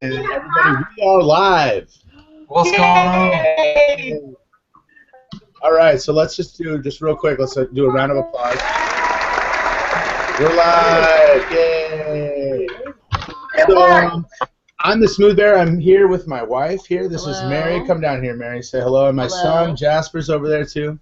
Everybody, we are live. What's going on? All right, so let's just real quick. Let's do a round of applause. We're live! Yay! So I'm the Smooth Bear. I'm here with my wife. Here, this is Mary. Come down here, Mary. Say hello. And my son Jasper's over there too.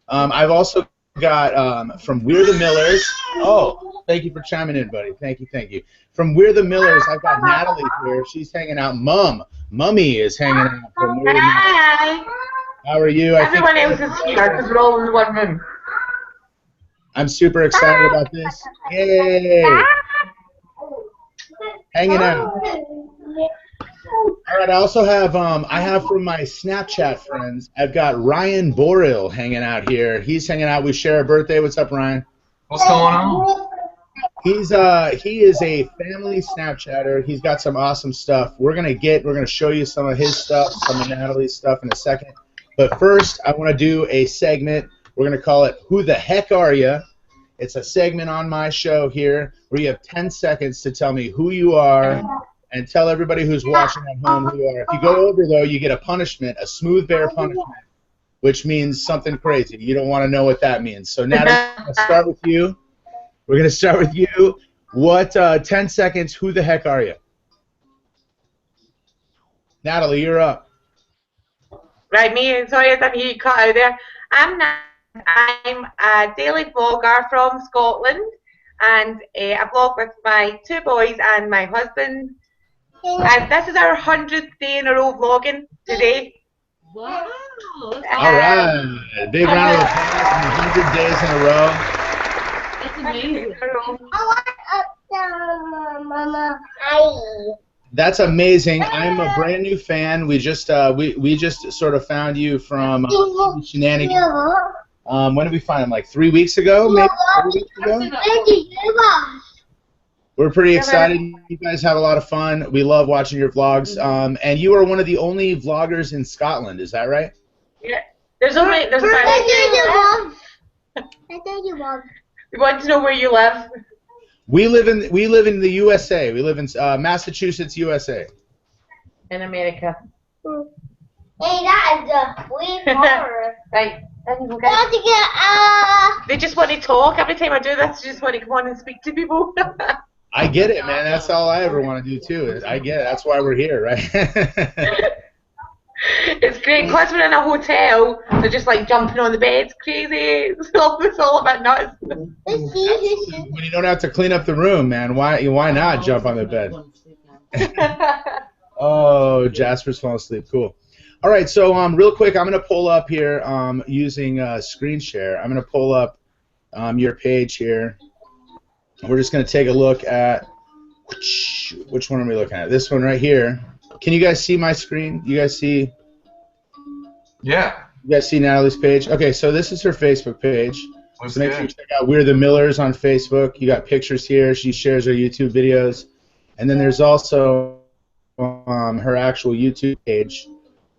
I've also got from We're the Millers. Oh, thank you for chiming in, buddy. Thank you. From We're the Millers, I've got Natalie here. She's hanging out. Mummy is hanging out from We're the Millers. Hi. How are you? Everyone else is here because we're all in one room. I'm super excited about this. Yay! Hanging out. All right, I also have from my Snapchat friends, I've got Ryan Borill hanging out here. He's hanging out. We share a birthday. What's up, Ryan? What's going on? He is a family Snapchatter. He's got some awesome stuff. We're gonna show you some of his stuff, some of Natalie's stuff in a second. But first, I want to do a segment. We're gonna call it Who the Heck Are Ya? It's a segment on my show here where you have 10 seconds to tell me who you are and tell everybody who's watching at home who you are. If you go over, though, you get a punishment, a Smooth Bear punishment, which means something crazy. You don't want to know what that means. So, Natalie, we're going to start with you. We're going to start with you. What, 10 seconds, who the heck are you? Natalie, you're up. Right, me. Sorry, I didn't hear you cut out there. I'm a daily vlogger from Scotland, and I vlog with my 2 boys and my husband. And this is our 100th day in a row vlogging today. Wow! All right, big round of applause on 100 days in a row. That's amazing. That's amazing. I'm a brand new fan. We just sort of found you from Shenanigans. When did we find him? Like 3 weeks ago, maybe 4 weeks ago. We're pretty excited. You guys have a lot of fun. We love watching your vlogs. And you are one of the only vloggers in Scotland. Is that right? Yeah. There's about. You want to know where you live? We live in the USA. We live in Massachusetts, USA. In America. Hey, that is a weird horror. Right. Okay. They just want to talk. Every time I do this, they just want to come on and speak to people. I get it, man. That's all I ever want to do, too. I get it. That's why we're here, right? It's great. Because we're in a hotel, they're just like jumping on the bed. It's crazy. It's all a bit nuts. When you don't have to clean up the room, man, why not jump on the bed? Oh, Jasper's falling asleep. Cool. All right, so real quick, I'm going to pull up here using screen share. I'm going to pull up your page here. We're just going to take a look at which one are we looking at? This one right here. Can you guys see my screen? You guys see? Yeah. You guys see Natalie's page? Okay, so this is her Facebook page. Looks So make good. sure you check out We're the Millers on Facebook. You got pictures here. She shares her YouTube videos. And then there's also her actual YouTube page,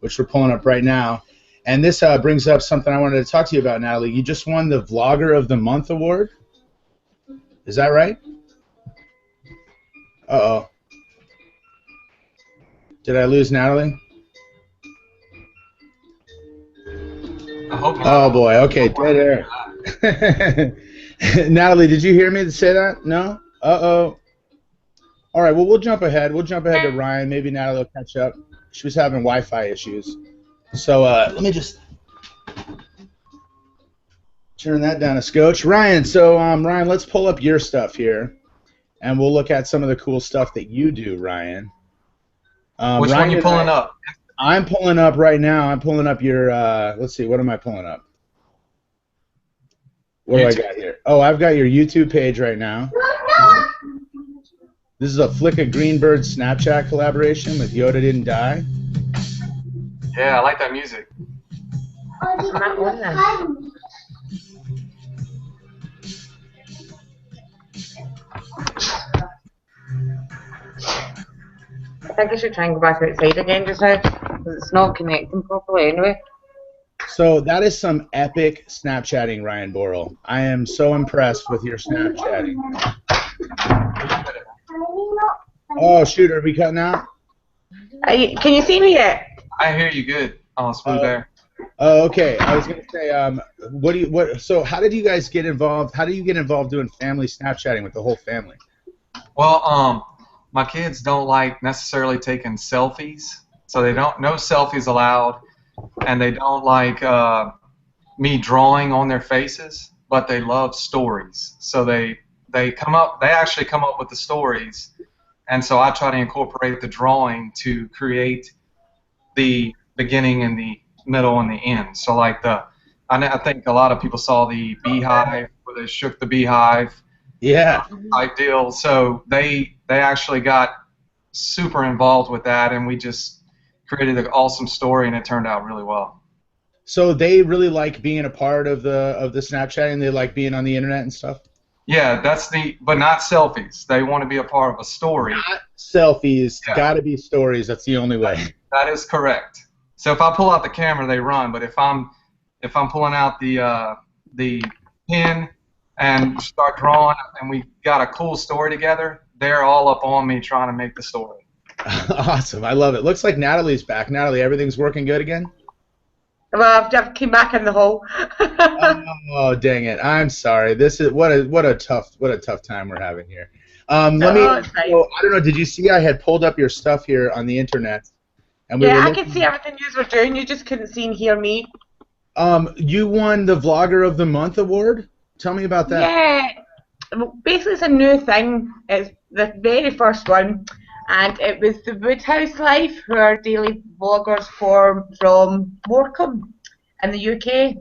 which we're pulling up right now. And this brings up something I wanted to talk to you about, Natalie. You just won the Vlogger of the Month award. Is that right? Uh-oh. Did I lose Natalie? I hope not. Oh, boy. Okay, dead air. Natalie, did you hear me say that? No? Uh-oh. All right, well, we'll jump ahead. We'll jump ahead to Ryan. Maybe Natalie will catch up. She was having Wi-Fi issues. So let me just turn that down a scotch. Ryan, so Ryan, let's pull up your stuff here, and we'll look at some of the cool stuff that you do, Ryan. Which one are you pulling up? I'm pulling up right now. I'm pulling up your, let's see, what am I pulling up? What do I got here? Oh, I've got your YouTube page right now. This is a Flick of Greenbird Snapchat collaboration with Yoda Didn't Die. Yeah, I like that music. I'm not on that. I think I should try and go back outside again just now, because it's not connecting properly anyway. So that is some epic Snapchatting, Ryan Borill. I am so impressed with your Snapchatting. Oh, shoot, are we cutting out? Can you see me yet? I hear you good. Oh, Smooth Air. Oh, okay. I was gonna say, so how did you guys get involved? How do you get involved doing family Snapchatting with the whole family? Well, my kids don't like necessarily taking selfies, so they don't. No selfies allowed, and they don't like me drawing on their faces. But they love stories, so they actually come up with the stories, and so I try to incorporate the drawing to create the beginning and the middle and the end. So like I think a lot of people saw the beehive where they shook the beehive Yeah. type deal. So they actually got super involved with that, and we just created an awesome story, and it turned out really well. So they really like being a part of the Snapchatting. They like being on the internet and stuff. Yeah, but not selfies. They want to be a part of a story. Not selfies. Yeah. Gotta be stories. That's the only way. That is correct. So if I pull out the camera, they run. But if I'm pulling out the pen and start drawing, and we got a cool story together, they're all up on me trying to make the story. Awesome. I love it. Looks like Natalie's back. Natalie, everything's working good again? Well, I've came back in the hole. Oh, dang it! I'm sorry. This is what a tough time we're having here. I don't know. Did you see I had pulled up your stuff here on the internet? And we I could see everything you were doing. You just couldn't see and hear me. You won the Vlogger of the Month award. Tell me about that. Yeah, basically it's a new thing. It's the very first one, and it was the Woodhouse Life, who are daily vloggers from Morecambe in the UK,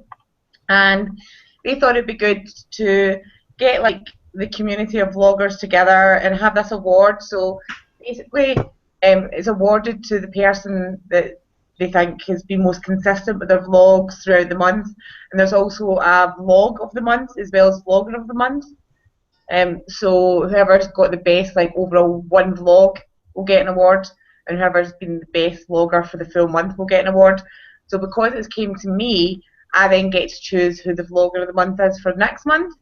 and they thought it'd be good to get like the community of vloggers together and have this award. So basically, it's awarded to the person that they think has been most consistent with their vlogs throughout the month, and there's also a vlog of the month as well as vlogger of the month. So whoever's got the best like overall one vlog will get an award, and whoever's been the best vlogger for the full month will get an award. So because it's came to me, I then get to choose who the vlogger of the month is for next month,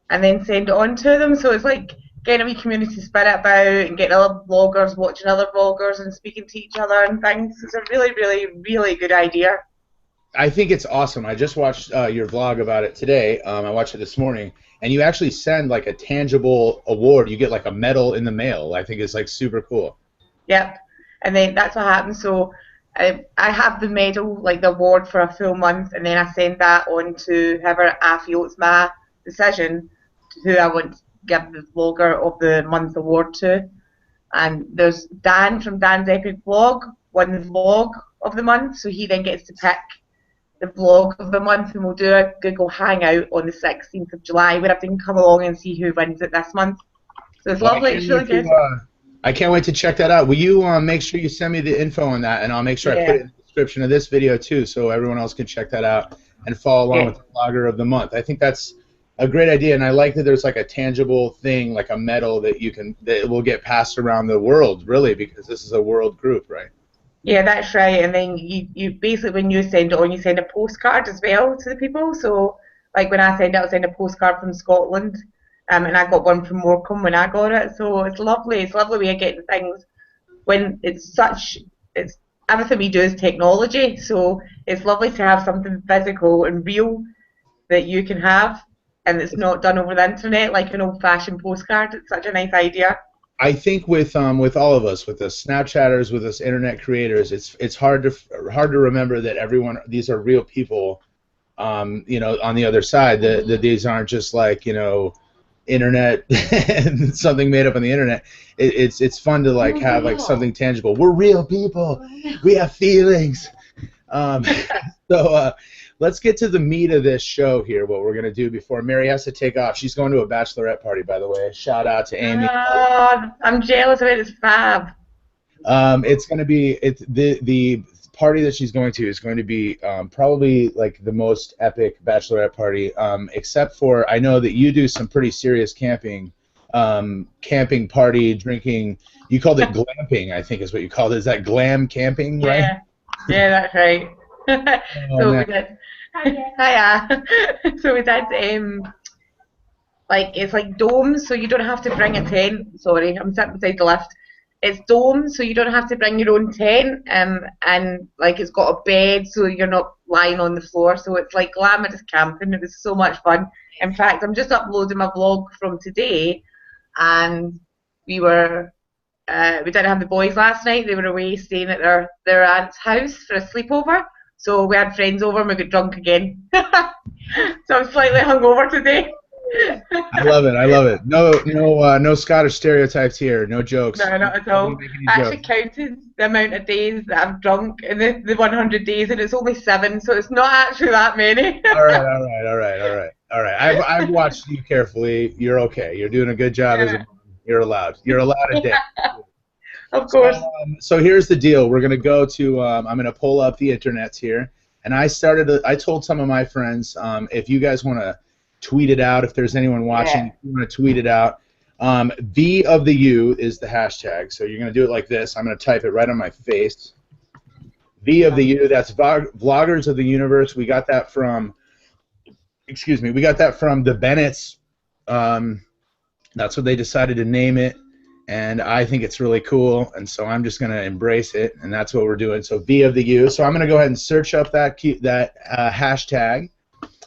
and then send it on to them. So it's like getting a wee community spirit about and getting other vloggers watching other vloggers and speaking to each other and things. It's a really, really, really good idea. I think it's awesome. I just watched your vlog about it today. I watched it this morning, and you actually send like a tangible award. You get like a medal in the mail. I think it's like super cool. Yep, and then that's what happens. So I have the medal, like the award for a full month, and then I send that on to whoever I feel it's my decision who I want to give the vlogger of the month award to. And there's Dan from Dan's Epic Vlog won the vlog of the month, so he then gets to pick the vlog of the month, and we'll do a Google Hangout on the 16th of July where everyone can come along and see who wins it this month. So it's lovely, it's really good. I can't wait to check that out. Will you make sure you send me the info on that, and I'll make sure I put it in the description of this video too, so everyone else can check that out and follow along with the Vlogger of the Month. I think that's a great idea, and I like that there's like a tangible thing, like a medal that will get passed around the world, really, because this is a world group, right? Yeah, that's right. And then you basically, when you send it on, you send a postcard as well to the people. So like when I send it, I'll send a postcard from Scotland, and I got one from Morecambe when I got it. So it's lovely. It's a lovely way of getting things when it's everything we do is technology. So it's lovely to have something physical and real that you can have, and it's not done over the internet like an old-fashioned postcard. It's such a nice idea. I think with all of us, with the Snapchatters, with us internet creators, it's hard to remember that these are real people, you know, on the other side. That these aren't just like, you know, internet something made up on the internet. It's fun to like have like something tangible. We're real people. We have feelings. So let's get to the meat of this show here, what we're going to do before Mary has to take off. She's going to a bachelorette party, by the way. Shout out to Amy. I'm jealous of it. It's fab. It's going to be the party that she's going to is going to be probably like the most epic bachelorette party, except for I know that you do some pretty serious camping party, drinking. You called it glamping, I think is what you called it. Is that glam camping, right? Yeah, that's right. So we did. Hiya. So we did like it's like domes, so you don't have to bring a tent. Sorry, I'm sitting beside the lift. it's domed, so you don't have to bring your own tent, and like it's got a bed, so you're not lying on the floor. So it's like glamorous camping. It was so much fun. In fact, I'm just uploading my vlog from today, and we didn't have the boys last night. They were away staying at their aunt's house for a sleepover. So we had friends over and we got drunk again. So I'm slightly hungover today. I love it. I love it. No Scottish stereotypes here. No jokes. No, not at all. I actually counted the amount of days that I've drunk in the 100 days, and it's only 7, so it's not actually that many. All right. I've watched you carefully. You're okay. You're doing a good job as a mom. You're allowed a day. Of course. So here's the deal. We're gonna go to. I'm gonna pull up the internets here, and I told some of my friends, if you guys want to tweet it out, if there's anyone watching, if you want to tweet it out. V of the U is the hashtag. So you're gonna do it like this. I'm gonna type it right on my face. V of the U. That's Vloggers of the Universe. We got that from. Excuse me. We got that from the Bennetts. That's what they decided to name it. And I think it's really cool, and so I'm just going to embrace it, and that's what we're doing. So V of the U. So I'm going to go ahead and search up that hashtag,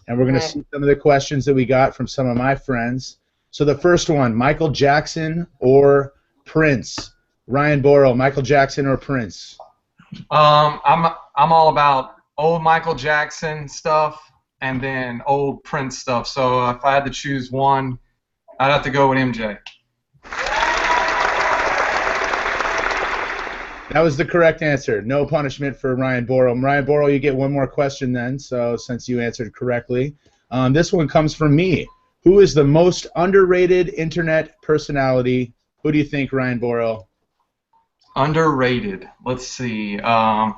and we're going to see some of the questions that we got from some of my friends. So the first one, Michael Jackson or Prince? Ryan Borill, Michael Jackson or Prince? I'm all about old Michael Jackson stuff and then old Prince stuff. So if I had to choose one, I'd have to go with MJ. That was the correct answer. No punishment for Ryan Borill. Ryan Borill, you get one more question then, so since you answered correctly. This one comes from me. Who is the most underrated internet personality? Who do you think, Ryan Borill? Underrated. Let's see. I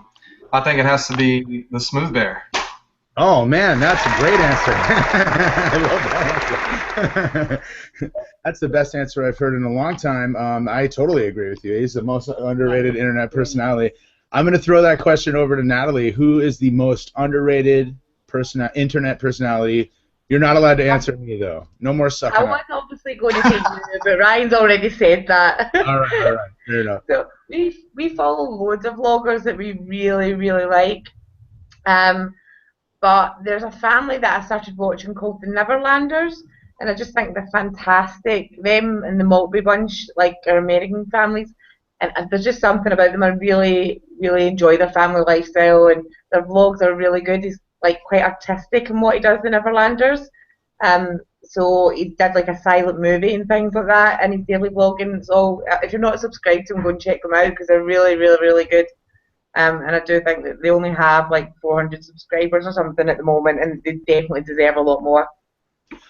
think it has to be the Smooth Bear. Oh, man, that's a great answer. I love that answer. That's the best answer I've heard in a long time. I totally agree with you. He's the most underrated internet personality. I'm going to throw that question over to Natalie. Who is the most underrated internet personality? You're not allowed to answer me, though. No more sucking I was obviously going to say you, but Ryan's already said that. All right. Fair enough. So we follow loads of vloggers that we really, really like. But there's a family that I started watching called the Neverlanders, and I just think they're fantastic. Them and the Maltby Bunch, like our American families, and there's just something about them. I really, really enjoy their family lifestyle, and their vlogs are really good. He's like quite artistic in what he does, the Neverlanders. So he did like a silent movie and things like that, and he's daily vlogging. So if you're not subscribed to him, go and check them out because they're really, really, really good. And I do think that they only have like 400 subscribers or something at the moment, and they definitely deserve a lot more.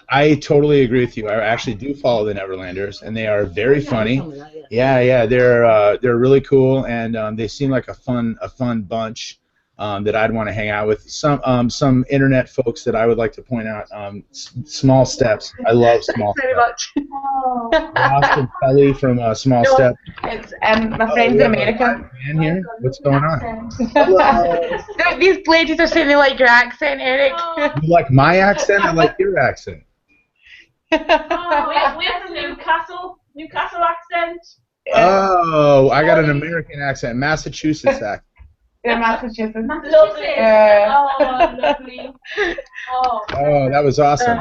I totally agree with you. I actually do follow the Neverlanders, and they are very funny. Yeah, they're really cool, and they seem like a fun bunch that I'd want to hang out with. Some internet folks that I would like to point out. Small Steps. I love Small Steps. Thanks very much. Austin Kelly from Small Steps. It's my friends in America. Man here? What's going on? Hello. These ladies are saying they like your accent, Eric. You like my accent? I like your accent. We have a Newcastle accent. Oh, I got an American accent, Massachusetts accent. Yeah, Massachusetts. Lovely. Oh, lovely. Oh, that was awesome.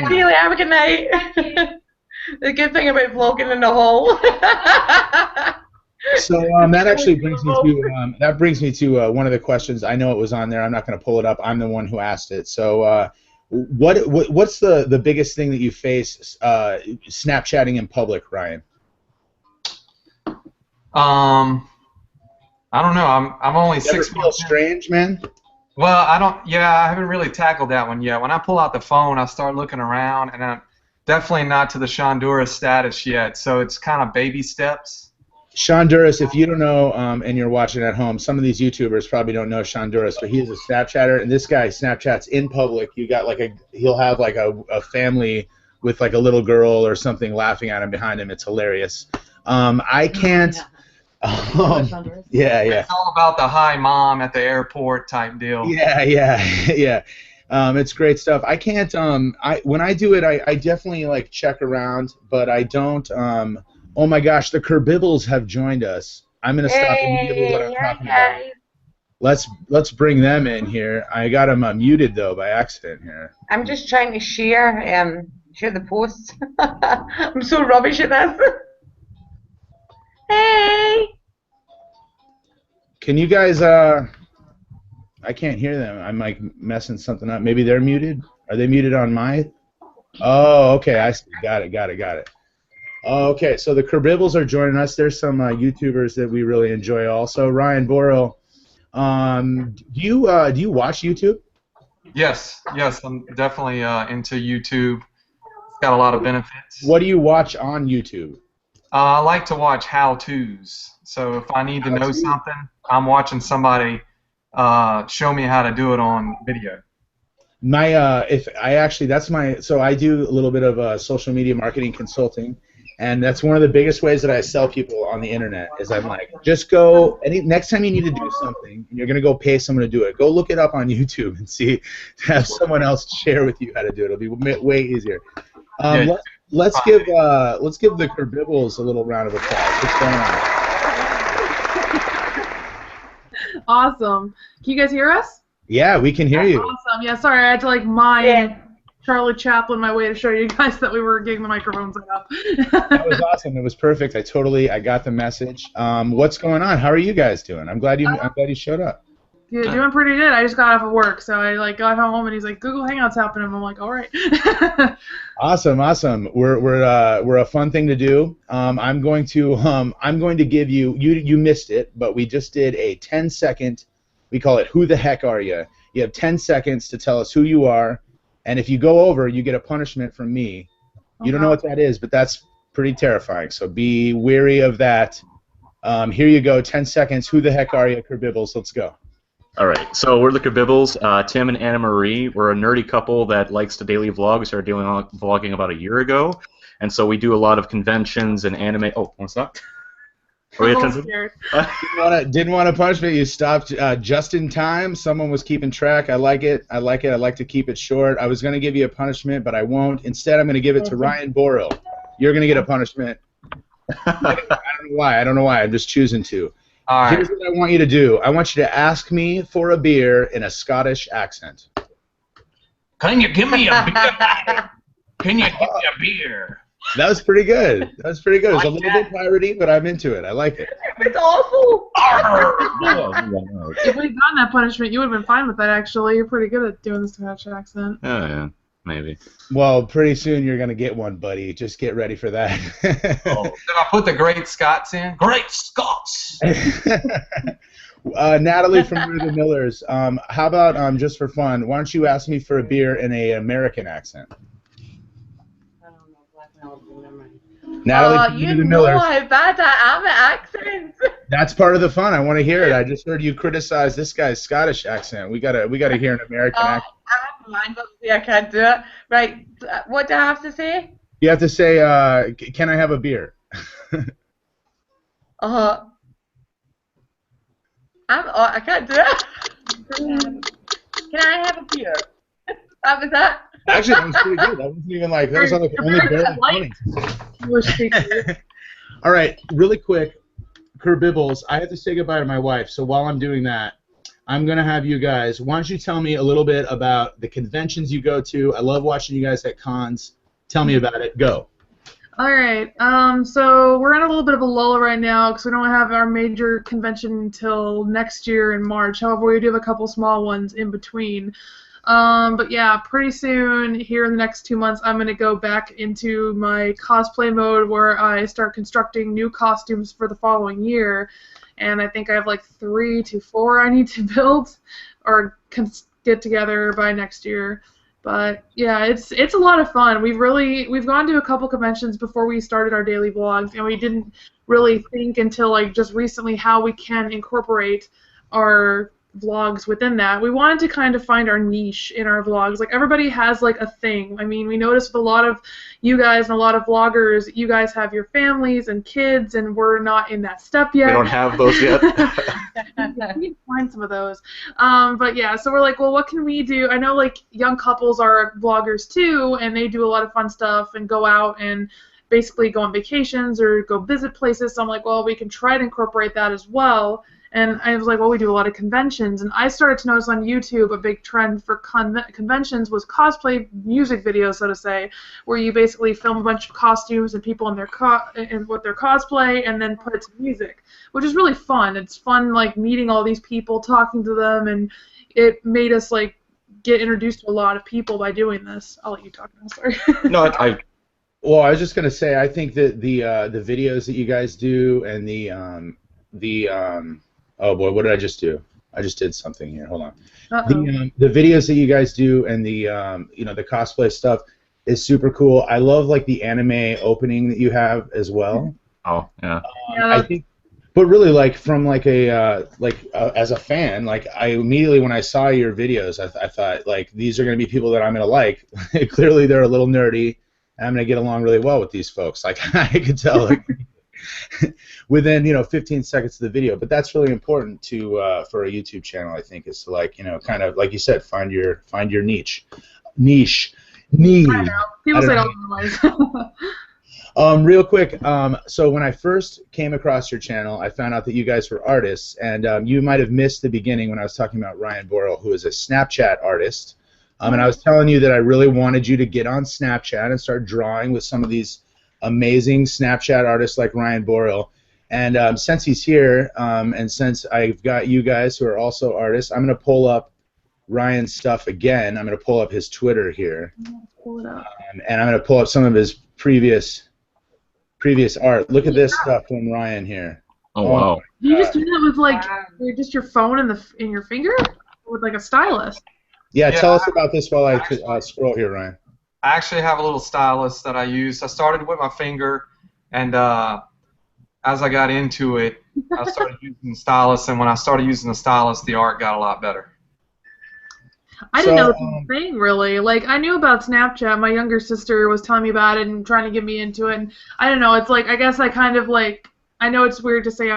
Really, have a good night. The good thing about vlogging in the hall. So that actually brings me to one of the questions. I know it was on there. I'm not going to pull it up. I'm the one who asked it. So what's the biggest thing that you face Snapchatting in public, Ryan? I don't know. I'm only 6 months. Feel strange, man? Well, I haven't really tackled that one yet. When I pull out the phone, I start looking around, and I'm definitely not to the Shonduras status yet. So it's kind of baby steps. Shonduras, if you don't know, and you're watching at home, some of these YouTubers probably don't know Shonduras, but he's a Snapchatter, and this guy Snapchats in public. You got he'll have like a family with like a little girl or something laughing at him behind him. It's hilarious. I can't. Yeah. It's all about the hi mom at the airport type deal. Yeah. It's great stuff. I can't. When I do it, I definitely like check around, but I don't. Oh my gosh, the Kerbibbles have joined us. I'm gonna stop immediately what I'm talking about. Let's bring them in here. I got them muted though by accident here. I'm just trying to share the posts. I'm so rubbish at this. Hey. Can you guys? I can't hear them. I'm like messing something up. Maybe they're muted. Are they muted on my? Oh, okay. I see. Got it. Oh, okay, so the Kerbibbles are joining us. There's some YouTubers that we really enjoy also. Ryan Borill. Do you watch YouTube? Yes, I'm definitely into YouTube. It's got a lot of benefits. What do you watch on YouTube? I like to watch how-tos. So if I need to know something, I'm watching somebody show me how to do it on video. So I do a little bit of social media marketing consulting, and that's one of the biggest ways that I sell people on the internet. Is I'm like, just go. Next time you need to do something, and you're gonna go pay someone to do it, go look it up on YouTube and have someone else share with you how to do it. It'll be way easier. Let's give the Kerbibbles a little round of applause. What's going on? Awesome. Can you guys hear us? Yeah, we can hear you. Awesome. Yeah, sorry, I had to like mime Charlie Chaplin my way to show you guys that we were getting the microphones up. That was awesome. It was perfect. I got the message. What's going on? How are you guys doing? I'm glad you showed up. Yeah, doing pretty good. I just got off of work, so I like got home and he's like, Google Hangouts happening. I'm like, all right. Awesome. We're a fun thing to do. I'm going to give you missed it, but we just did a 10-second. We call it Who the Heck Are You? You have 10 seconds to tell us who you are, and if you go over, you get a punishment from me. You don't know what that is, but that's pretty terrifying. So be wary of that. Here you go. 10 seconds. Who the heck are you, Kerbibbles? Let's go. All right, so we're the Kerbibbles. Tim and Anna Marie. We're a nerdy couple that likes to daily vlog. We started doing vlogging about a year ago, and so we do a lot of conventions and anime. Oh, what's that? Didn't want to punish me. You stopped just in time. Someone was keeping track. I like it. I like to keep it short. I was going to give you a punishment, but I won't. Instead, I'm going to give it to Ryan Borill. You're going to get a punishment. I don't know why. I'm just choosing to. All right. Here's what I want you to do. I want you to ask me for a beer in a Scottish accent. Can you give me a beer? Can you give me a beer? That was pretty good. It was a little bit piratey, but I'm into it. I like it. It's awful. If we'd gotten that punishment, you would have been fine with that, actually. You're pretty good at doing the Scottish accent. Oh, yeah. Maybe. Well, pretty soon you're going to get one, buddy. Just get ready for that. Oh. Did I put the Great Scots in? Great Scots! Natalie from We're the Millers. How about, just for fun, why don't you ask me for a beer in an American accent? Natalie from the Millers. How bad I am at accents. That's part of the fun. I want to hear it. I just heard you criticize this guy's Scottish accent. We gotta hear an American accent. I have mine, but I can't do it. Right. What do I have to say? You have to say, "Can I have a beer?" I can't do it. Can I have a beer? What was that? Actually, that was pretty good. That wasn't even like, that was like only barely 20. All right, really quick, Kerbibbles, I have to say goodbye to my wife, so while I'm doing that, I'm going to have you guys, why don't you tell me a little bit about the conventions you go to? I love watching you guys at cons. Tell me about it. Go. All right. So we're in a little bit of a lull right now because we don't have our major convention until next year in March. However, we do have a couple small ones in between. But yeah, pretty soon, here in the next 2 months, I'm going to go back into my cosplay mode where I start constructing new costumes for the following year. And I think I have like 3 to 4 I need to build or get together by next year. But yeah, it's a lot of fun. We've gone to a couple conventions before we started our daily vlogs, and we didn't really think until like just recently how we can incorporate our vlogs within that. We wanted to kind of find our niche in our vlogs. Like, everybody has like a thing. I mean, we noticed with a lot of you guys and a lot of vloggers, you guys have your families and kids, and we're not in that step yet. We don't have those yet. We need to find some of those. But yeah, so we're like, well, what can we do? I know like young couples are vloggers too, and they do a lot of fun stuff and go out and basically go on vacations or go visit places. So I'm like, well, we can try to incorporate that as well. And I was like, well, we do a lot of conventions. And I started to notice on YouTube a big trend for conventions was cosplay music videos, so to say, where you basically film a bunch of costumes and people in their with their cosplay and then put it to music, which is really fun. It's fun, like, meeting all these people, talking to them, and it made us, like, get introduced to a lot of people by doing this. I'll let you talk now, sorry. No, Well, I was just gonna say, I think that the videos that you guys do and oh boy, what did I just do? I just did something here. Hold on. The videos that you guys do and the the cosplay stuff is super cool. I love like the anime opening that you have as well. Oh yeah. I think, but really like from like as a fan, like I immediately when I saw your videos, I thought like these are gonna be people that I'm gonna like. Clearly they're a little nerdy, and I'm gonna get along really well with these folks. Like I could tell. Like, within 15 seconds of the video, but that's really important to for a YouTube channel. I think is to like kind of like you said, find your niche. I know. People say otherwise. Real quick, so when I first came across your channel, I found out that you guys were artists, and you might have missed the beginning when I was talking about Ryan Borill, who is a Snapchat artist, and I was telling you that I really wanted you to get on Snapchat and start drawing with some of these amazing Snapchat artists like Ryan Borill. And since he's here, and since I've got you guys who are also artists, I'm going to pull up Ryan's stuff again. I'm going to pull up his Twitter here. Pull it up. And I'm going to pull up some of his previous art. Look at this stuff from Ryan here. Oh wow. Do you just do that with like just your phone in your finger? With like a stylus? Yeah, tell us about this while I scroll here, Ryan. I actually have a little stylus that I use. I started with my finger, and as I got into it, I started using the stylus, and when I started using the stylus, the art got a lot better. I didn't know it was a thing, really. Like, I knew about Snapchat. My younger sister was telling me about it and trying to get me into it, and I don't know. It's like, I guess I kind of like, I know it's weird to say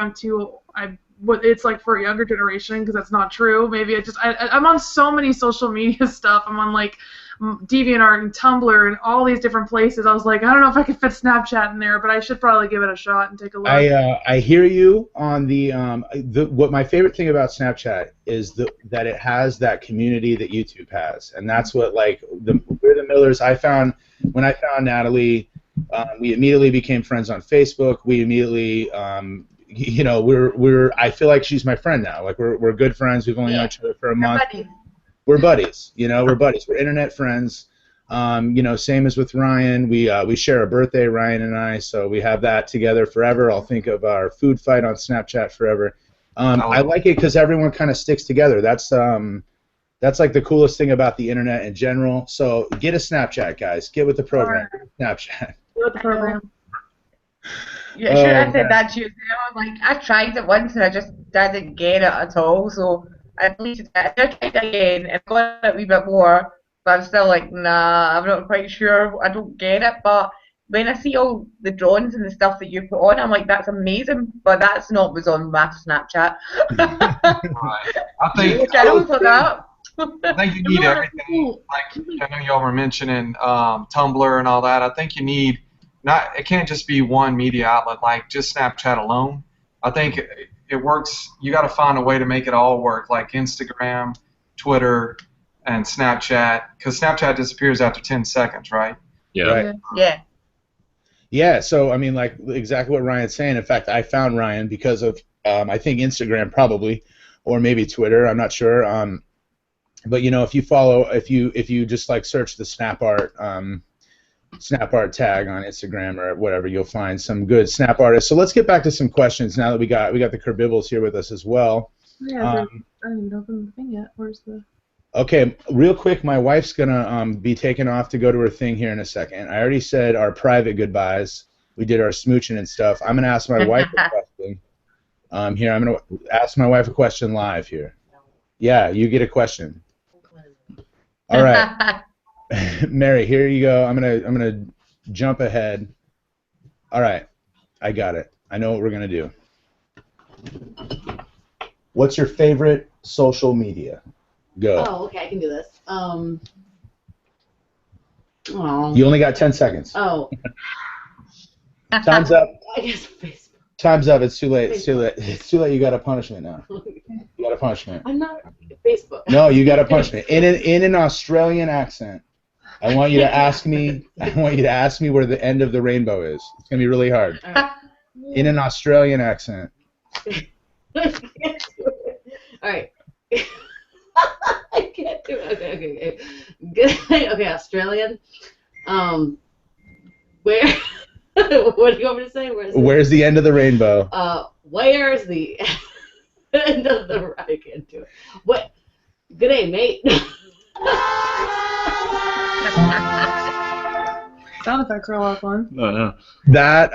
it's like for a younger generation, because that's not true. Maybe I'm on so many social media stuff. I'm on like DeviantArt and Tumblr and all these different places. I was like, I don't know if I could fit Snapchat in there, but I should probably give it a shot and take a look. I hear you on what my favorite thing about Snapchat is that it has that community that YouTube has, and that's what like we're the Millers. When I found Natalie, we immediately became friends on Facebook. We immediately I feel like she's my friend now. Like we're good friends. We've only known each other for a month. We're buddies, we're buddies. We're internet friends. Same as with Ryan. We share a birthday, Ryan and I, so we have that together forever. I'll think of our food fight on Snapchat forever. I like it because everyone kind of sticks together. That's like the coolest thing about the internet in general. So get a Snapchat, guys. Get with the program. Snapchat. Get with the program. Yeah, sure. I said that to you. Like I tried it once and I just didn't get it at all. So I deleted it. I tried it again and got it a wee bit more, but I'm still like, nah, I'm not quite sure. I don't get it. But when I see all the drawings and the stuff that you put on, I'm like, that's amazing. But that's not what's on my Snapchat. I think channels for that. I think you need everything. Like I know y'all were mentioning Tumblr and all that. I think you need it can't just be one media outlet like just Snapchat alone. I think it works. You got to find a way to make it all work, like Instagram, Twitter, and Snapchat, because Snapchat disappears after 10 seconds, right? Yeah. Right. Yeah. Yeah. So I mean, like exactly what Ryan's saying. In fact, I found Ryan because of I think Instagram probably, or maybe Twitter. I'm not sure. But if you just like search the snap art tag on Instagram or whatever, you'll find some good snap artists. So let's get back to some questions now that we got the Kerbibbles here with us as well. Yeah, I didn't even open the thing yet. Where's the? Okay, real quick, my wife's gonna be taking off to go to her thing here in a second. I already said our private goodbyes. We did our smooching and stuff. I'm gonna ask my wife a question. Here, I'm gonna ask my wife a question live here. Yeah, you get a question. All right. Mary, here you go. I'm gonna jump ahead. All right, I got it. I know what we're gonna do. What's your favorite social media? Go. Oh, okay, I can do this. You only got 10 seconds. Oh. Time's up. I guess Facebook. Time's up. It's too late. It's too late. It's too late. You got a punishment now. You got a punishment. I'm not Facebook. No, you got a punishment. In an Australian accent. I want you to ask me. I want you to ask me where the end of the rainbow is. It's gonna be really hard. All right. In an Australian accent. All right. I can't do it. Okay. Good. Okay, Australian. Where? What do you want me to say? Where's the end of the rainbow? Where's the end of the? I can't do it. What? Good day, mate. Sound effects are a lot of fun. No. That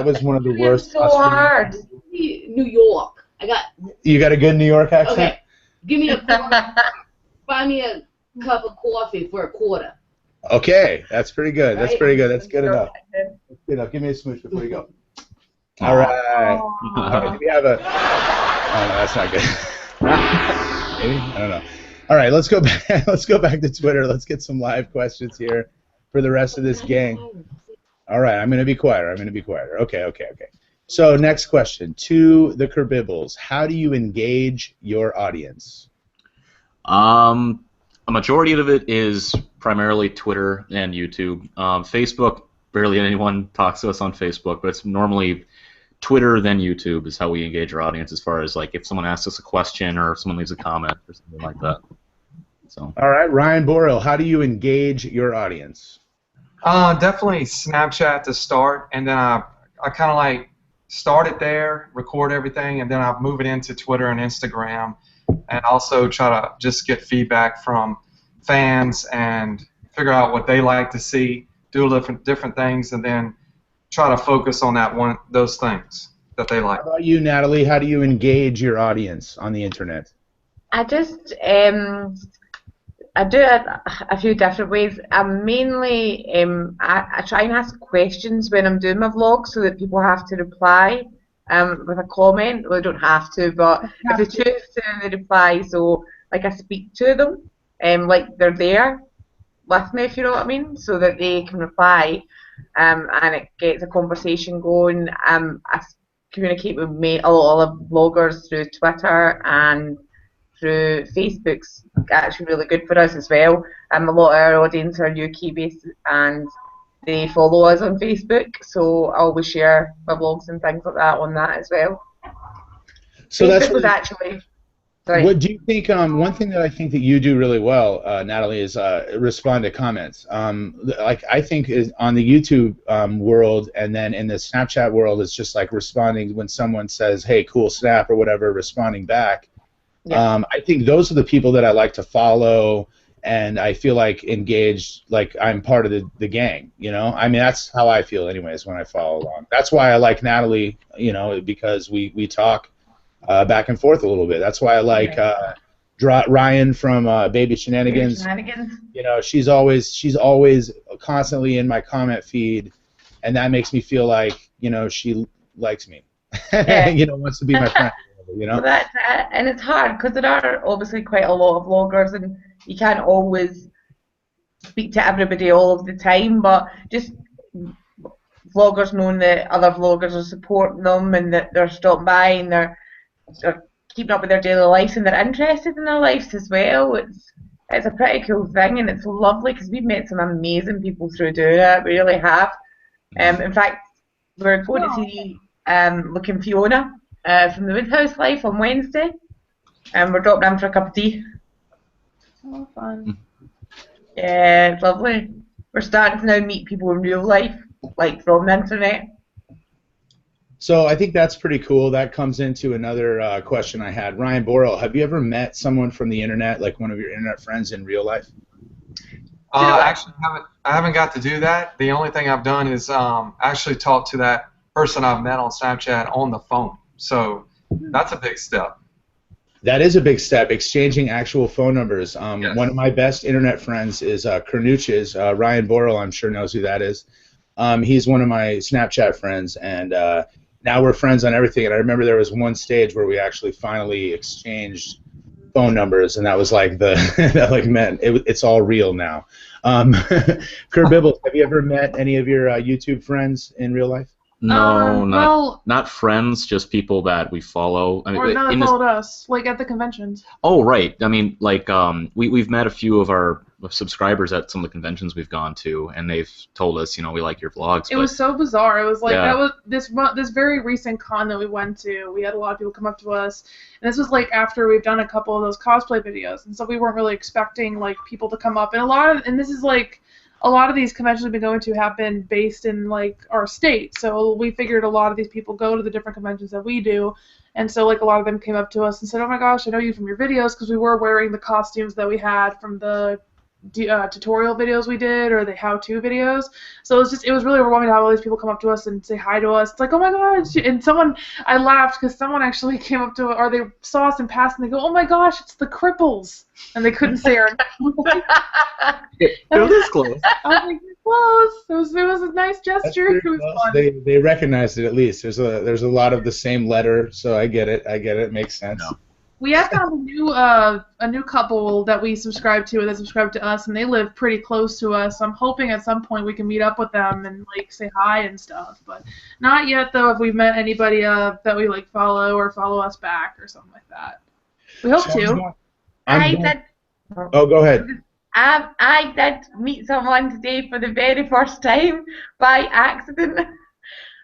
was one of the worst. So hard. New York. You got a good New York accent? Okay. Give me a quarter. Buy me a cup of coffee for a quarter. Okay, that's pretty good. That's Right? pretty good. That's good enough. That's good enough. Give me a smooch before you go. All right. All right. Do we have a? Oh no, that's not good. Maybe, I don't know. All right, let's go back. Let's go back to Twitter. Let's get some live questions here for the rest of this gang. All right, I'm gonna be quieter. I'm gonna be quieter. Okay. So next question to the Kerbibbles: how do you engage your audience? A majority of it is primarily Twitter and YouTube. Facebook, barely anyone talks to us on Facebook, but it's normally Twitter then YouTube is how we engage our audience as far as like if someone asks us a question or if someone leaves a comment or something like that. So. All right, Ryan Borill, how do you engage your audience? Definitely Snapchat to start, and then I kind of like start it there, record everything, and then I move it into Twitter and Instagram, and also try to just get feedback from fans and figure out what they like to see, do different things, and then try to focus on those things that they like. How about you, Natalie? How do you engage your audience on the internet? I just I do it a few different ways. I mainly I try and ask questions when I'm doing my vlog so that people have to reply with a comment. Well, they don't have to, but if they choose to, they reply. So like I speak to them, like they're there with me, if you know what I mean, so that they can reply, and it gets a conversation going. I communicate with a lot of vloggers through Twitter and through Facebook's actually really good for us as well. A lot of our audience are UK based and they follow us on Facebook, so I always share my vlogs and things like that on that as well. So Facebook was actually. Sorry. What do you think? One thing that I think that you do really well, Natalie, is respond to comments. Like I think is on the YouTube world, and then in the Snapchat world, it's just like responding when someone says, "Hey, cool snap" or whatever, responding back. Yeah. I think those are the people that I like to follow, and I feel like engaged, like I'm part of the gang. You know, I mean that's how I feel, anyways, when I follow along. That's why I like Natalie, you know, because we talk back and forth a little bit. That's why I like Ryan from Baby Shenanigans. You know, she's always constantly in my comment feed, and that makes me feel like, you know, she likes me. Yeah. You know, wants to be my friend. You know. Well, and it's hard because there are obviously quite a lot of vloggers, and you can't always speak to everybody all of the time. But just vloggers knowing that other vloggers are supporting them and that they're stopping by and they're keeping up with their daily lives and they're interested in their lives as well. It's a pretty cool thing, and it's lovely because we've met some amazing people through doing it. We really have. In fact, we're going to see Looking Fiona from the Woodhouse Life on Wednesday, and we're dropping in for a cup of tea. Oh, fun. Yeah, it's lovely. We're starting to now meet people in real life, like from the internet. So I think that's pretty cool. That comes into another question I had. Ryan Borill, have you ever met someone from the internet, like one of your internet friends in real life? Actually, I haven't got to do that. The only thing I've done is actually talk to that person I've met on Snapchat on the phone. So that's a big step. That is a big step, exchanging actual phone numbers. Yes. One of my best internet friends is Kernuches. Ryan Borill, I'm sure, knows who that is. He's one of my Snapchat friends, and now we're friends on everything. And I remember there was one stage where we actually finally exchanged phone numbers, and that was like the that like meant it's all real now. Kurt Bibbles, have you ever met any of your YouTube friends in real life? No, well, not friends, just people that we follow. I mean, or none that followed us, like at the conventions. Oh, right. I mean, like, we've met a few of our subscribers at some of the conventions we've gone to, and they've told us, we like your vlogs. It was so bizarre. It was like, Yeah. that was this very recent con that we went to. We had a lot of people come up to us, and this was like after we've done a couple of those cosplay videos, and so we weren't really expecting like people to come up. And this is like, a lot of these conventions we've been going to have been based in like our state, so we figured a lot of these people go to the different conventions that we do, and so like a lot of them came up to us and said, "Oh my gosh, I know you from your videos," because we were wearing the costumes that we had from the tutorial videos we did or the how-to videos. So it was really overwhelming to have all these people come up to us and say hi to us. It's like, oh my gosh, and I laughed because someone actually came up to, or they saw us in passing, and they go, oh my gosh, it's the cripples, and they couldn't say our name. It was close. I was like, close. It was a nice gesture. It was fun. They recognized it at least. There's a lot of the same letter, so I get it. It makes sense. No. We have found a new couple that we subscribe to, that subscribe to us, and they live pretty close to us. So I'm hoping at some point we can meet up with them and like say hi and stuff. But not yet, though. If we've met anybody that we like follow or follow us back or something like that, we hope to. Oh, go ahead. I did meet someone today for the very first time by accident.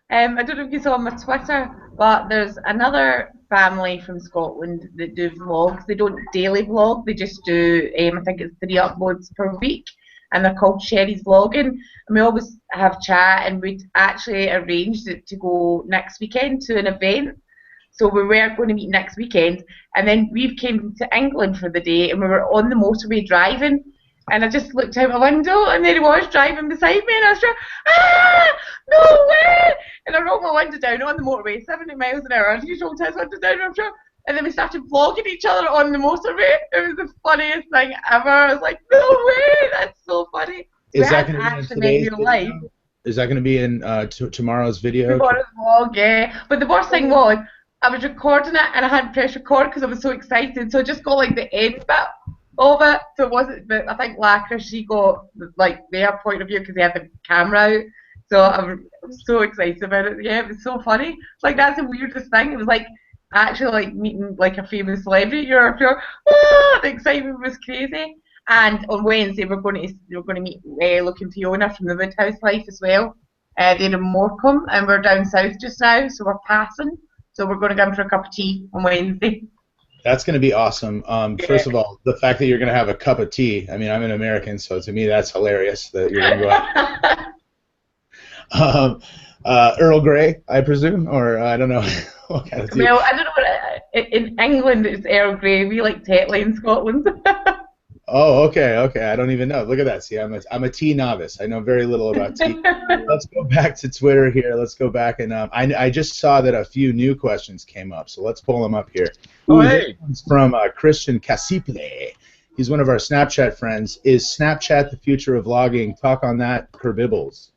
I don't know if you saw on my Twitter, but there's another family from Scotland that do vlogs. They don't daily vlog, they just do, I think it's 3 uploads per week, and they're called Sherry's Vlogging. And we always have chat, and we'd actually arranged it to go next weekend to an event. So we were going to meet next weekend, and then we came to England for the day, and we were on the motorway driving. And I just looked out my window, and there he was driving beside me, and I was like, no way! And I rolled my window down on the motorway, 70 miles an hour, and he rolled his window down, and then we started vlogging each other on the motorway. It was the funniest thing ever. I was like, no way! That's so funny. Is that going to be in today's video? Is that going to be in tomorrow's video? Tomorrow's vlog, yeah. But the worst thing was, I was recording it, and I hadn't pressed record because I was so excited, so I just got like the end bit of it, so it wasn't, but I think Lacra, she got like their point of view because they had the camera out, so I was so excited about it. Yeah, it was so funny. Like, that's the weirdest thing. It was like actually like meeting like a famous celebrity. The excitement was crazy. And on Wednesday we're going to meet Luke and Fiona from the Woodhouse Life as well. They're in Morecambe, and we're down south just now, so we're passing. So we're going to go in for a cup of tea on Wednesday. That's going to be awesome. First of all, the fact that you're going to have a cup of tea. I mean, I'm an American, so to me that's hilarious that you're going to go out. Earl Grey, I presume, or I don't know what kind of tea. Well, I don't know what in England it's Earl Grey. We like Tetley in Scotland. Oh, okay. I don't even know. Look at that. See, I'm a tea novice. I know very little about tea. Let's go back to Twitter here. Let's go back, and I just saw that a few new questions came up, so let's pull them up here. Oh, hey. This one's from Christian Casiple. He's one of our Snapchat friends. Is Snapchat the future of vlogging? Talk on that, Kerbibbles.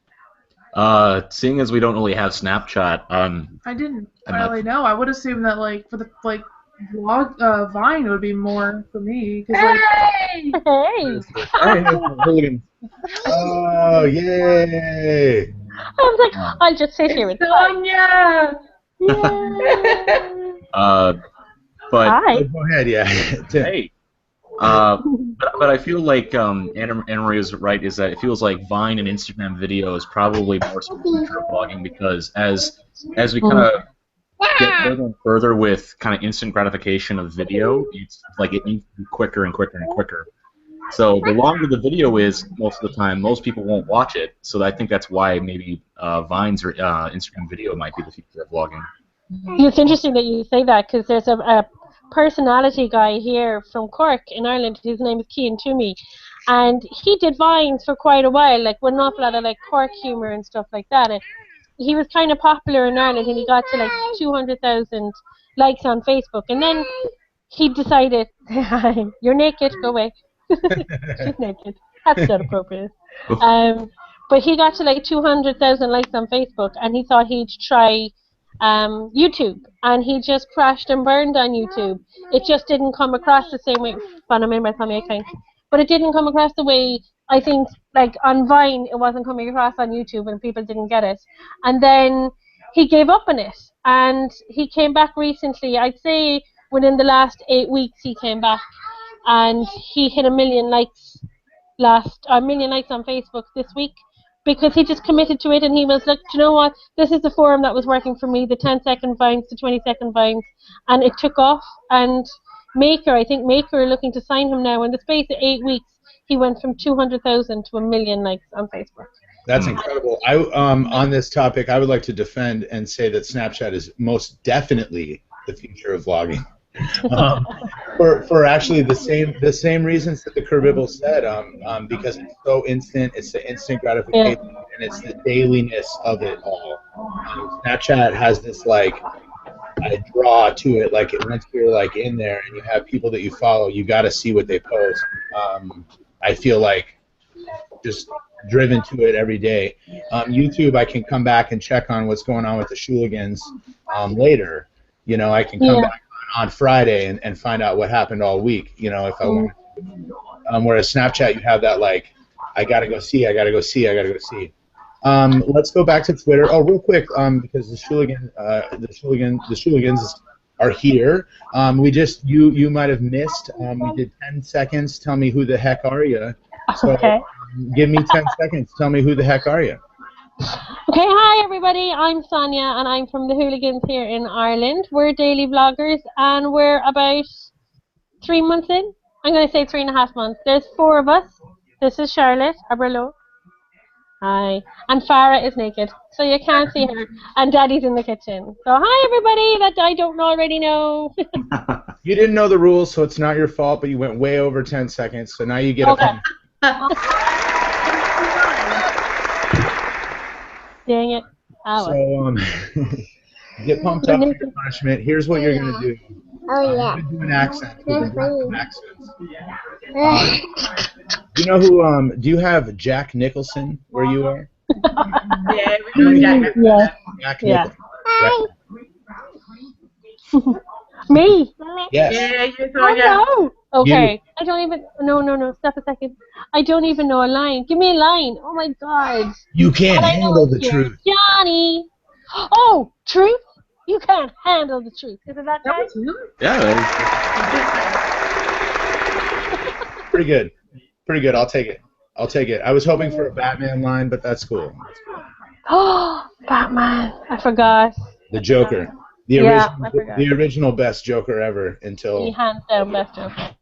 Seeing as we don't really have Snapchat, I didn't really know. I would assume that like for the vlog Vine would be more for me. Hey! Oh, yay! I was like, I'll just sit here and Sonia! but Hi. Go ahead, yeah. Hey. But I feel like Anna Marie is right, is that it feels like Vine and Instagram video is probably more so the future of vlogging, because as we kind of get further and further with kind of instant gratification of video, it's like it needs to be quicker and quicker and quicker. So the longer the video is, most of the time, most people won't watch it. So I think that's why maybe Vines or Instagram video might be the future of vlogging. It's interesting that you say that, because there's a personality guy here from Cork in Ireland. His name is Cian Toomey, and he did Vines for quite a while, like with an awful lot of like Cork humour and stuff like that. And he was kind of popular in Ireland, and he got to like 200,000 likes on Facebook, and then he decided, you're naked, go away. She's naked. That's not appropriate. But he got to like 200,000 likes on Facebook, and he thought he'd try YouTube, and he just crashed and burned on YouTube. It just didn't come across the same way. Fun, I'm in my tummy, account. But it didn't come across the way I think, like on Vine, it wasn't coming across on YouTube, and people didn't get it. And then he gave up on it, and he came back recently. I'd say within the last 8 weeks, he came back, and he hit 1 million likes on Facebook this week, because he just committed to it, and he was like, do you know what, this is the forum that was working for me, the 10-second vines, the 20-second vines, and it took off. And I think Maker are looking to sign him now. In the space of 8 weeks, he went from 200,000 to 1 million likes on Facebook. That's incredible. On this topic, I would like to defend and say that Snapchat is most definitely the future of vlogging. For actually the same reasons that the Kerbibble said, because it's so instant, it's the instant gratification, and it's the dailiness of it all. Snapchat has this like a draw to it, like once you're like in there and you have people that you follow, you got to see what they post. I feel like just driven to it every day. YouTube, I can come back and check on what's going on with the Shooligans later. You know, I can come back on Friday and find out what happened all week, you know, if I want to. Whereas Snapchat, you have that, like, I got to go see. Let's go back to Twitter. Oh, real quick, because the Shooligans are here. You might have missed. We did 10 seconds. Tell me who the heck are you? So, give me 10 seconds. Tell me who the heck are you? Okay, hi everybody, I'm Sonia, and I'm from the Hooligans here in Ireland. We're daily vloggers, and we're about 3 months in. I'm going to say 3.5 months. There's 4 of us. This is Charlotte, our Borill. Hi. And Farah is naked, so you can't see her. And Daddy's in the kitchen. So hi everybody that I don't already know. You didn't know the rules, so it's not your fault, but you went way over 10 seconds, so now you get a point. Dang it. So, get pumped up for your punishment. Here's what you're going to do. Oh, yeah. I'm going to do an accent. Do you know who, do you have Jack Nicholson where you are? Yeah, we know Jack Nicholson. Jack Nicholson. Me? Yes. Yeah, you saw Jack. No. Okay. I don't even. No. Stop a second. I don't even know a line. Give me a line. Oh my God. You can't handle the truth. Johnny. Oh, truth. You can't handle the truth. Isn't that right? Yeah. Pretty good. I'll take it. I was hoping for a Batman line, but that's cool. Oh, Batman. I forgot. The Joker. The original best Joker ever until. He hands down best Joker.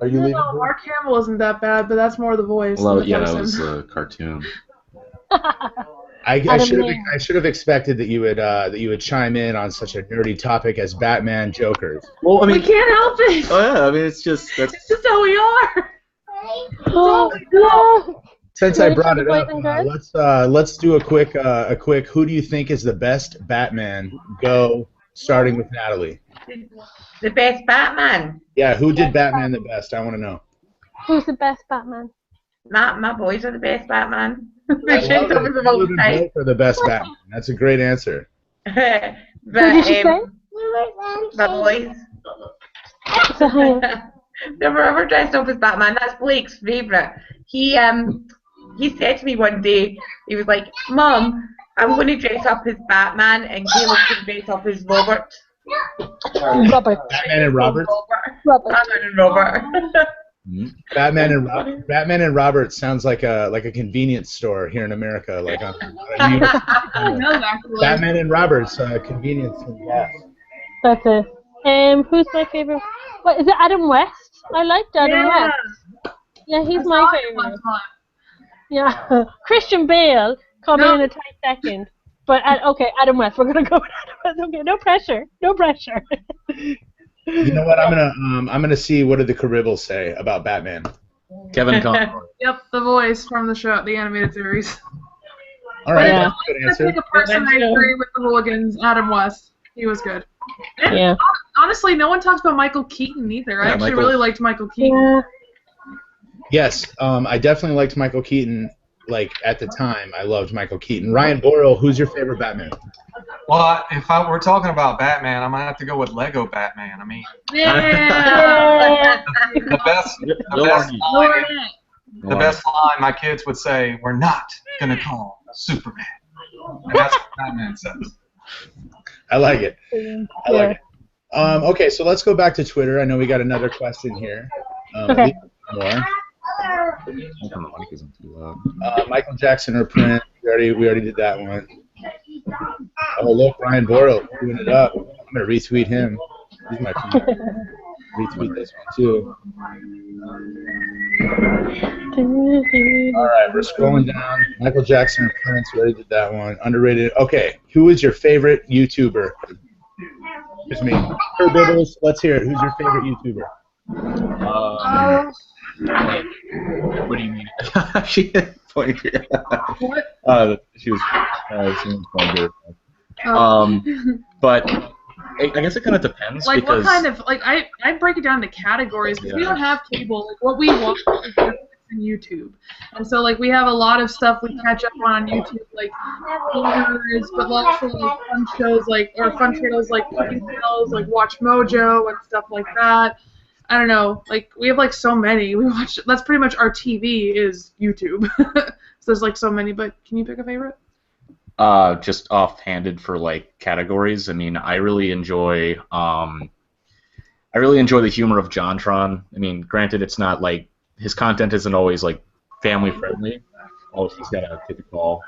Are you leaving? No, Mark Hamill isn't that bad, but that's more the voice. Well, yeah, that was a cartoon. I should have expected that you would chime in on such a nerdy topic as Batman Jokers. Well, I mean, we can't help it. Oh yeah, I mean it's just how we are. Oh, no. Since I brought it up, let's do a quick who do you think is the best Batman? Go, starting with Natalie. The best Batman? Yeah, who did Batman the best? I want to know. Who's the best Batman? My boys are the best Batman. Both are the best Batman. That's a great answer. But, Who did you say? my boys. They're ever dressed up as Batman. That's Blake's favourite. He said to me one day, he was like, Mum, I'm going to dress up as Batman and Caleb's going to dress up as Robert. Robert. Batman and Robert? Batman and Robert. Batman and Robert sounds like a convenience store here in America. Like Batman and Robert's convenience and gas. That's it. Who's my favorite? What is it? Adam West. I liked Adam West. Yeah, he's my favorite. Yeah, Christian Bale coming in a tight second. But okay, Adam West. We're gonna go with Adam West. Okay, no pressure. You know what? I'm gonna see what did the Kerbibbles say about Batman. Kevin Conroy. Yep, the voice from the show, the animated series. All right, that's good I answer. think a person I agree with the Hooligans, Adam West. He was good. And Yeah. honestly, no one talks about Michael Keaton either. I actually really liked Michael Keaton. Yeah. Yes, I definitely liked Michael Keaton. Like at the time, I loved Michael Keaton. Ryan Borill, who's your favorite Batman? Well, if we're talking about Batman, I'm gonna have to go with Lego Batman. I mean, Yeah. the best, Bill Arnett. the best line my kids would say, "We're not gonna call Superman," and that's what Batman says. I like it. I like it. Okay, so let's go back to Twitter. I know we got another question here. Okay. More. The mic isn't too loud. Michael Jackson or Prince? We already did that one. Oh, look, Ryan Borill doing it up. I'm gonna retweet him. He's my favorite. Retweet this one too. All right, we're scrolling down. Michael Jackson or Prince? We already did that one. Underrated. Okay, who is your favorite YouTuber? It's me. Bibbles, let's hear it. Who's your favorite YouTuber? What do you mean? She pointed. What? She was pointing. But I guess it kind of depends. Like because, what kind of I break it down into categories because we don't have cable. Like what we watch is Netflix and YouTube, and so like we have a lot of stuff we catch up on YouTube, like bloggers, but also like fun shows like or fun channels like cooking channels like Watch Mojo and stuff like that. I don't know. Like we have like so many. We watch. That's pretty much our TV is YouTube. So there's like so many. But can you pick a favorite? Just offhanded for like categories. I mean, I really enjoy the humor of JonTron. I mean, granted, it's not like his content isn't always like family friendly. Oh, he's got to take a call.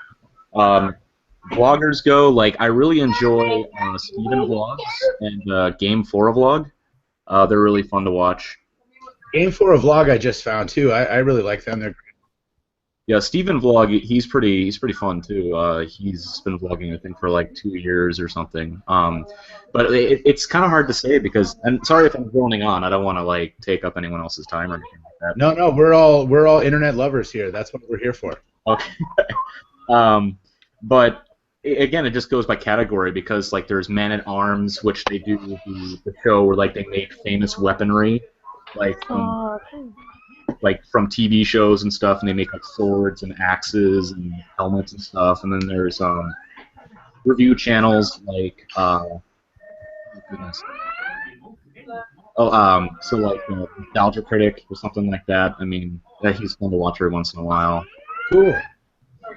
Vloggers go like I really enjoy Steven Vlogs and Game 4 Vlog. They're really fun to watch. Game 4 Vlog I just found too. I really like them. They're great. Yeah, Steven Vlog, he's pretty fun too. He's been vlogging I think for like 2 years or something. But it's kind of hard to say because, and sorry if I'm droning on. I don't want to like take up anyone else's time or anything like that. No, we're all internet lovers here. That's what we're here for. Okay. But again, it just goes by category because like there's Man at Arms, which they do the show where like they make famous weaponry, like from TV shows and stuff, and they make like swords and axes and helmets and stuff. And then there's review channels like oh goodness. So like Nostalgia Critic or something like that. I mean, he's fun to watch every once in a while. Cool.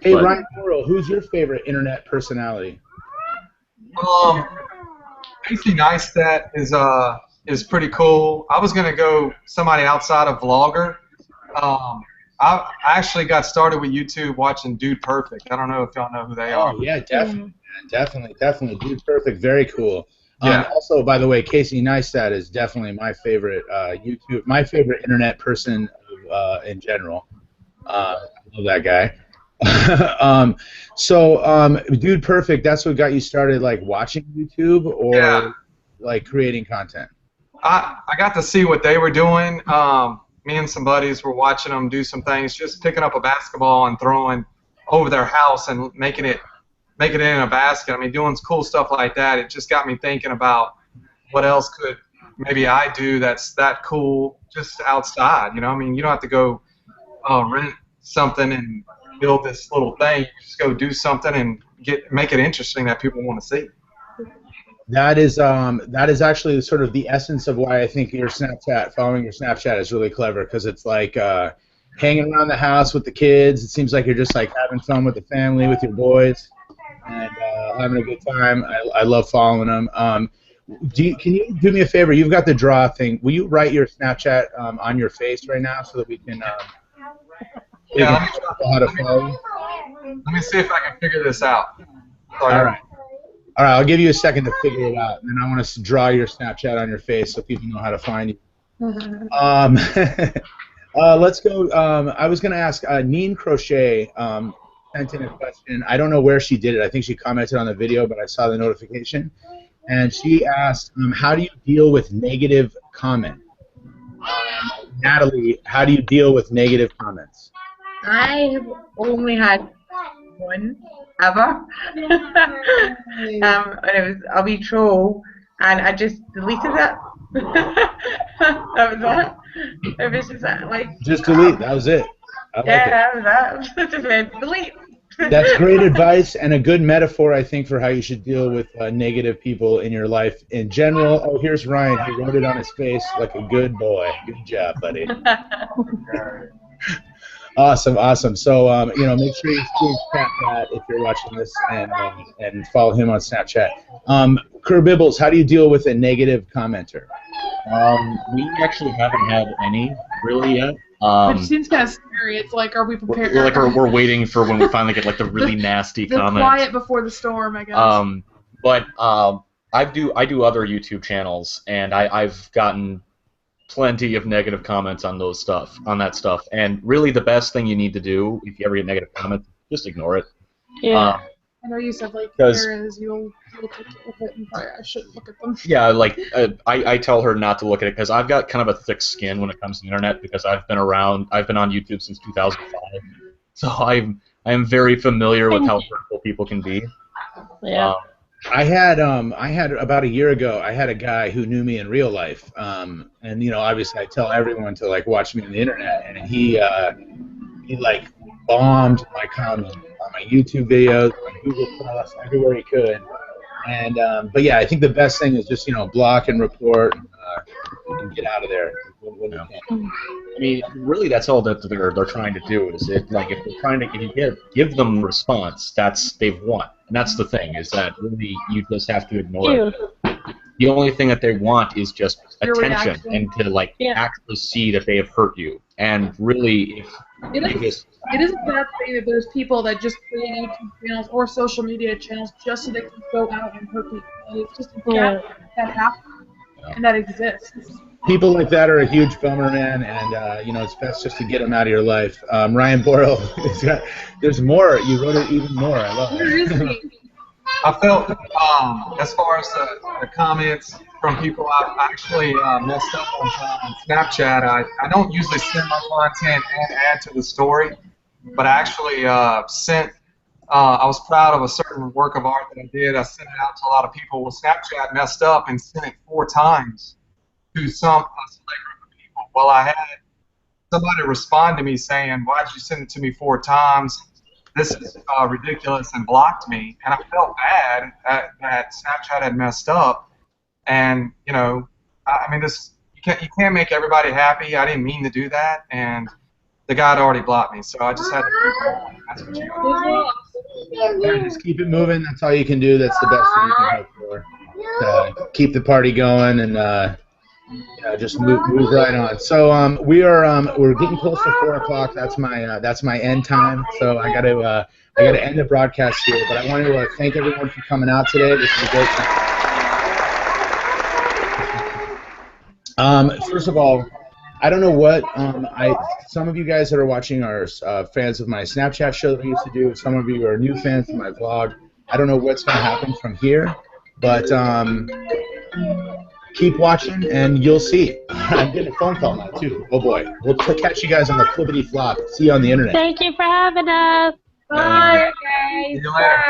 Hey, Ryan Borill, who's your favorite internet personality? Casey Neistat is pretty cool. I was gonna go somebody outside of vlogger. I actually got started with YouTube watching Dude Perfect. I don't know if y'all know who they are. Oh yeah, definitely. Dude Perfect, very cool. Yeah. Also, by the way, Casey Neistat is definitely my favorite my favorite internet person in general. I love that guy. Dude Perfect, that's what got you started, like watching YouTube or like creating content? I got to see what they were doing. Me and some buddies were watching them do some things, just picking up a basketball and throwing over their house and making it in a basket. I mean, doing cool stuff like that. It just got me thinking about what else could maybe I do that's that cool just outside. You know, I mean, you don't have to go rent something and build this little thing. You just go do something and make it interesting that people want to see. That is actually sort of the essence of why I think following your Snapchat is really clever, because it's like hanging around the house with the kids. It seems like you're just like having fun with the family, with your boys, and having a good time. I love following them. Can you do me a favor? You've got the draw thing. Will you write your Snapchat on your face right now so that we can Yeah, how to follow you? Let me see if I can figure this out. Sorry. All right, I'll give you a second to figure it out, and then I want to draw your Snapchat on your face so people know how to find you. Let's go. I was going to ask Neen Crochet sent in a question. I don't know where she did it. I think she commented on the video, but I saw the notification. And she asked, how do you deal with negative comment? Natalie, how do you deal with negative comments? I have only had one ever. And it was a wee troll, and I just deleted it. That was it. It was just like. Just delete. That was it. That was it. Just went delete. That's great advice and a good metaphor, I think, for how you should deal with negative people in your life in general. Oh, here's Ryan. He wrote it on his face like a good boy. Good job, buddy. Awesome, awesome. So, make sure you screenshot that if you're watching this and follow him on Snapchat. Kerbibbles, how do you deal with a negative commenter? We actually haven't had any really yet. Which seems kind of scary. It's like, are we prepared? We're waiting for when we finally get like the really nasty the comments. quiet before the storm, I guess. But I do other YouTube channels, and I've gotten plenty of negative comments on that stuff. And really, the best thing you need to do if you ever get negative comments, just ignore it. Yeah. I know you said, like, there is, you'll take it with it, and probably I shouldn't look at them. Yeah, like, I tell her not to look at it, because I've got kind of a thick skin when it comes to the internet, because I've been on YouTube since 2005. So I am very familiar with how hurtful people can be. Yeah. I had about a year ago, I had a guy who knew me in real life, and obviously I tell everyone to like watch me on the internet, and he like bombed my comment on my YouTube videos, on Google Plus, everywhere he could, and but yeah, I think the best thing is just block and report and get out of there when you can. I mean, really, that's all that they're trying to do. Is if you give them a response, they've won. And that's the thing, is that really you just have to ignore it. The only thing that they want is just attention and to actually see that they have hurt you. And really, it is a bad thing that there's people that just create YouTube channels or social media channels just so they can go out and hurt people. And it's just that happens and that exists. People like that are a huge bummer, man, and it's best just to get them out of your life. Ryan Borill, there's more. You wrote it even more. I love it. I felt, as far as the comments from people, I've actually messed up on Snapchat. I don't usually send my content and add to the story, but I actually sent. I was proud of a certain work of art that I did. I sent it out to a lot of people. Well, Snapchat messed up and sent it 4 times to some select group of people. Well, I had somebody respond to me saying, "Why did you send it to me 4 times? This is ridiculous," and blocked me. And I felt bad that Snapchat had messed up. And I mean, you can't make everybody happy. I didn't mean to do that, and the guy had already blocked me, so I just had to keep going. That's what you do. Yeah, just keep it moving. That's all you can do. That's the best thing you can hope for. To keep the party going and just move right on. So we're getting close to 4 o'clock. That's my end time. So I gotta end the broadcast here. But I want to thank everyone for coming out today. This is a great time. First of all, I don't know what some of you guys that are watching are fans of my Snapchat show that I used to do. Some of you are new fans of my vlog. I don't know what's going to happen from here, but keep watching and you'll see. I'm getting a phone call now too. Oh boy. We'll catch you guys on the flippity flop. See you on the internet. Thank you for having us. Bye, guys. See you later.